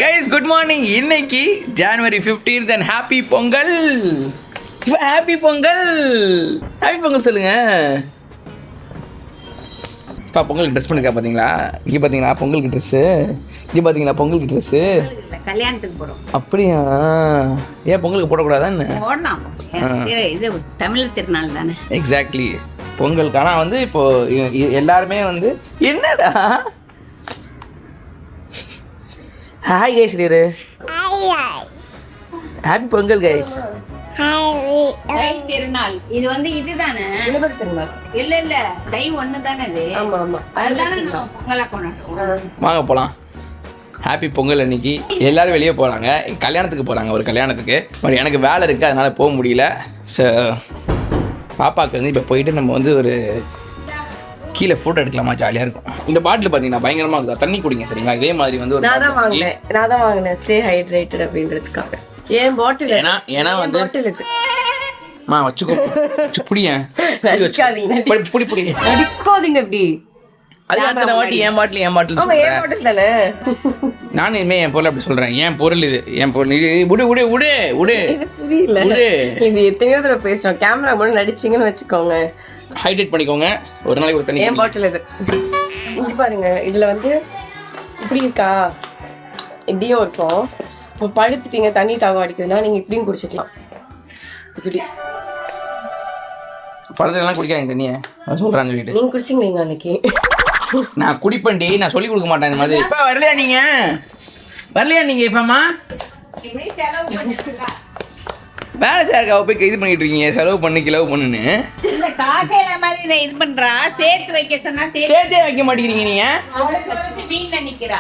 Guys good morning. இன்னைக்கு ஜனவரி 15th and happy Pongal. Happy Pongal, happy Pongal சொல்லுங்க. இப்போ பொங்கலுக்கு ட்ரெஸ் பண்ணிருக்கா பார்த்தீங்களா? இங்கே பார்த்தீங்களா பொங்கலுக்கு ட்ரெஸ்ஸு, இங்கே பார்த்தீங்களா பொங்கலுக்கு ட்ரெஸ்ஸு. கல்யாணத்துக்கு போகிறோம். அப்படியா? ஏன் பொங்கலுக்கு போடக்கூடாதான்னு? போடலாம், இது தமிழ் திருநாள் தானே. எக்ஸாக்ட்லி பொங்கலுக்கு. ஆனால் வந்து இப்போ எல்லாருமே வந்து என்னடா ஹாய் கைஸ் சொல்லிடு. Happy Pongal guys. திருநாள் இது வந்து இதுதானே திருநாள். இல்ல இல்ல டை ஒண்ணு தானே இது. ஆமா ஆமா, அதனால நம்ம பொங்கலா கொண்டாடுறோம். வாங்க போலாம். ஹாப்பி பொங்கல் அன்னைக்கு எல்லாரும் வெளியே போகிறாங்க, கல்யாணத்துக்கு போகிறாங்க, ஒரு கல்யாணத்துக்கு. பட் எனக்கு வேலை இருக்குது, அதனால் போக முடியல. ஸோ பாப்பாவுக்கு வந்து இப்போ போயிட்டு நம்ம வந்து ஒரு கீழே ஃபோட்டோ எடுக்கலாமா, ஜாலியாக இருக்கும். இந்த பாட்டில் பார்த்தீங்கன்னா பயங்கரமாக இருக்குதா, தண்ணி குடிங்க சரிங்களா. இதே மாதிரி வந்து ஒரு நான் தான் வாங்கினேன் ஸ்டே ஹைட்ரேட்டட் அப்படின்றதுக்காக. ஏன் பாட்டில் ஏன்னா வந்து பாட்டிலுக்கு வச்சுக்கோ புடியேன் அடிக்காதீங்க அப்படி. அது அத்தனை வாட்டி என் பாட்டில் என் பாட்டில் தானே. நானும் இனிமே என் பொருள் அப்படி சொல்றேன். என் பொருள் இது, என் பொருள் விடு விடு விடு விடு. புரியல, இது எத்தனையோ தடவை பேசுறோம். கேமரா முன்னாடி நடிச்சிங்கன்னு வச்சுக்கோங்க, ஹைட்ரேட் பண்ணிக்கோங்க. ஒரு நாளைக்கு ஒரு தண்ணி. என் பாட்டில் இது இங்க பாருங்க. இதுல வந்து இப்படி இருக்கா, இப்படியும் இருக்கும். இப்போ படுத்துட்டீங்க, தண்ணி தாகம் அடிக்குதுன்னா நீங்க இப்படியும் குடிச்சிக்கலாம். இப்படி பழத்தெல்லாம் குடிக்காதீங்க தண்ணியை, நான் சொல்றேன் சொல்லிட்டு. நீங்க குடிச்சிங்க அன்னைக்கு. நான் குடிப்பண்டி, நான் சொல்லி கொடுக்க மாட்டேன் இந்த மாதிரி. இப்ப வரலையா நீங்க? வரலையா நீங்க? இப்பமா வேலை சேர்க்காவ போய் இது பண்ணிட்டு இருக்கீங்க, செலவு பண்ணு கிளவு பண்ணுன்னு. இந்த காக்கையில மாதிரி இது பண்றா, சேர்த்து வைக்க சொன்னா சேர்த்தே வைக்க மாட்டேங்கிறீங்க நீங்க. வீண்ல நிக்கிறா.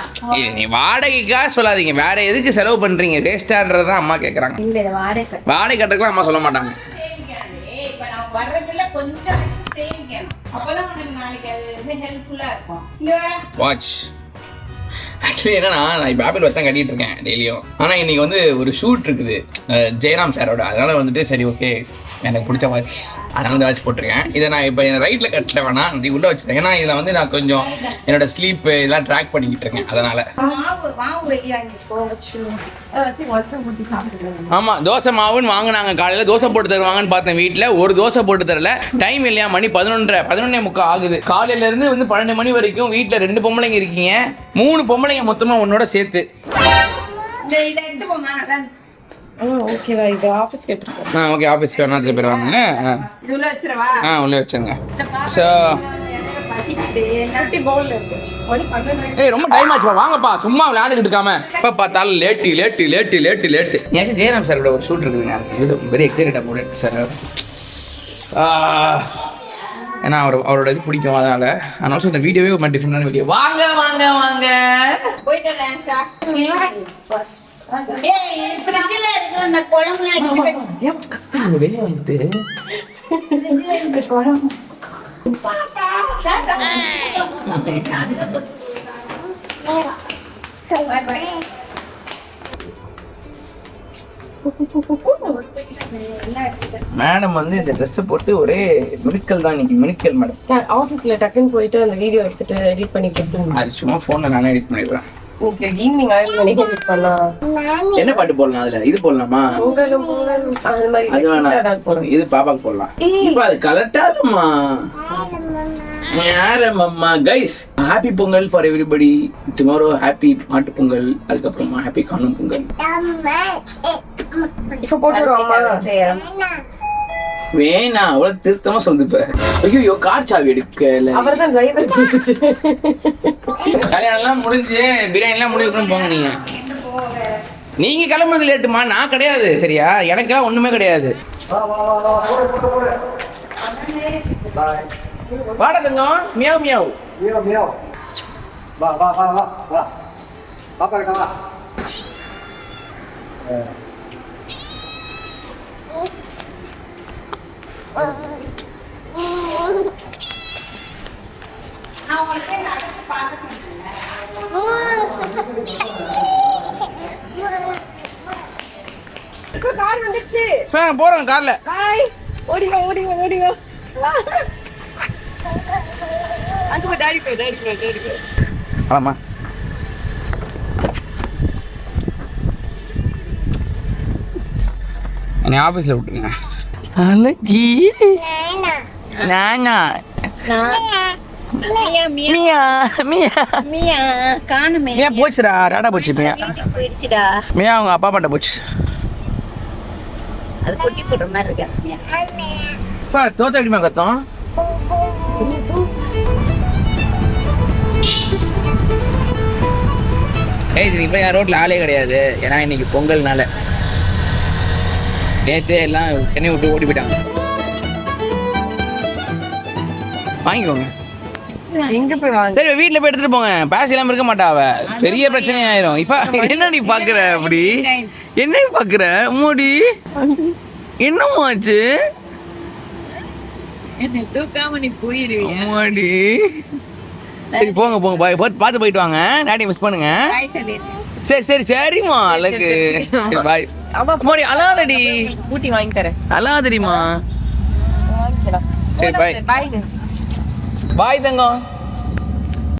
நீ வாடகைக்கா சொல்லாதீங்க, வேற எதுக்கு செலவு பண்றீங்க வேஸ்டான்றதான் அம்மா கேக்குறாங்க. வாடகை கட்டுறதுலாம் அம்மா சொல்ல மாட்டாங்க. வர்றதுல கொஞ்சம் சேமிக்கணும், அப்பதான் உனக்கு நாளைக்கு அது ஹெல்ப்ஃபுல்லா இருக்கும். வாட்ச் ஆக்சுவலி என்னன்னா, நான் இப்போ ஆப்பிள் வாட்ச் தான் கட்டிட்டு இருக்கேன் டெய்லியும். ஆனால் இன்னைக்கு வந்து ஒரு ஷூட் இருக்குது ஜெயராம் சாரோட. அதனால வந்துட்டு சரி ஓகே எனக்கு பிடிச்ச வாட்ச், அதனால இந்த வாட்ச் போட்டிருக்கேன். இதை நான் இப்போ என் ரைட்டில் கட்டல வேணாம், இது உள்ளே வச்சுட்டேன். ஏன்னா இதில் வந்து நான் கொஞ்சம் என்னோட ஸ்லீப் இதெல்லாம் ட்ராக் பண்ணிக்கிட்டு இருக்கேன். அதனால ஆமாம், தோசை மாவுன்னு வாங்கினாங்க காலையில். தோசை போட்டு தருவாங்கன்னு பார்த்தேன் வீட்டில். ஒரு தோசை போட்டு தரல. டைம் இல்லையா, மணி 11:30 ஆகுது. காலையிலேருந்து வந்து 12 மணி வரைக்கும் வீட்டில் 2 பொம்பளைங்க இருக்கீங்க, 3 பொம்பளைங்க மொத்தமாக உன்னோட சேர்த்து. ஓகேவா, இது ஆஃபீஸ் கேட்டிருக்கோம். ஓகே, ஆஃபீஸ்க்கு வேணாத்துல பேர் வாங்க. உள்ளே வச்சுருங்க. ஸோ ரொம்ப டைம் ஆச்சுப்பா, வாங்கப்பா. சும்மா விளையாண்டுட்டு இருக்காம இப்போ பார்த்தாலும் late late late late late. ஏன் ஜெயராம் சாரோட ஒரு ஷூட் இருக்குதுங்க, இது வெரி எக்ஸைட்டட் அபவுட் சார். ஏன்னா அவரோட இது பிடிக்கும், அதனால இந்த வீடியோவே ஒரு மாதிரி டிஃப்ரெண்டான வீடியோ. வாங்க வாங்க வாங்க வெளியே வந்துட்டு மேடம் வந்து இந்த ட்ரெஸ் போட்டு ஒரே மினிக்கல் தான் இன்னைக்கு. மினிக்கல் மேடம் ஆஃபீஸ்ல டக்குன்னு போயிட்டு அந்த வீடியோ எடுத்துட்டு எடிட் பண்ணி கொடுத்துருங்க. அது சும்மா ஃபோனில் நானே எடிட் பண்ணிடுறேன். ஈவினிங் 6 மணிக்கு எடிட் பண்ணலாம். என்ன பாட்டு போடலாம் அதுல? இது போடலாமா? அது வேணாம், இது பாப்பாக்கு போடலாம். இப்போ அது கலட்டாதுமா. யாரம்மா guys, happy Pongal for everybody. Tomorrow happy மாட்டு பொங்கல், அதுக்கப்புறமா ஹாப்பி காணும் பொங்கல். இப்போ போட்டுருவாமா? வேணா, அவ்வளவு திருத்தமா சொல்லுது. இப்ப ஐயோ கார் சாவி எடுக்கல. அவர்தான் டிரைவர். கல்யாணம் எல்லாம் முடிஞ்சு பிரியாணி எல்லாம் முடிவு போங்க. நீங்க கிளம்புறது லேட்டுமா, நான் கிடையாது சரியா. எனக்கெல்லாம் ஒண்ணுமே கிடையாது. வாடா தங்கம், மியாவ் மியாவ் மியாவ் மியாவ். வா வா வா வா வா பாப்பா கிட்ட வா. கார் வந்துச்சு, போறோம் கார்ல. ஓடிவா ஓடிவா ஓடிவா. அங்க டாடி போய் டாடி போய் டாடி போய். ஆமா என்னை ஆஃபீஸில் விட்டுருங்க. அழகி நானா மியா மியா மியா காணுமே. மியா போச்சுடா, ராடா போச்சு மியா. போயிடுச்சுடா. மியா அவங்க அப்பா பாட்ட போச்சு. அது கொட்டி போடுற மாதிரி இருக்கா மியா. அப்பா தோத்த எப்படிமா கத்தோம்? இப்போ என் ரோட்டில் ஆளே கிடையாது. ஏன்னா இன்னைக்கு பொங்கல்னால நேற்றே எல்லாம் சென்னை விட்டு ஓடி போயிட்டாங்க. வாங்கிக்கோங்க. எங்க போய் வாங்க? சரி வீட்டில் போய் எடுத்துட்டு போங்க. பேச இல்லாமல் இருக்க மாட்டா அவ. பெரிய பிரச்சனை ஆயிரும். இப்போ என்னடி பார்க்குற அப்படி? என்ன பார்க்குற மூடி? என்னமாச்சு? என்ன தூக்காம நீ போயிடுவியா? மூடி. சரி போங்க போங்க பாய். பார்த்து போயிட்டு வாங்க. டாடி மிஸ் பண்ணுங்க. சரி சரி சரிம்மா. அழகு பாய். மோடி அழாதடி. ஊட்டி வாங்கி தரேன். அழாதடிமா. சரி பாய். பாய் பாய் தங்கம்.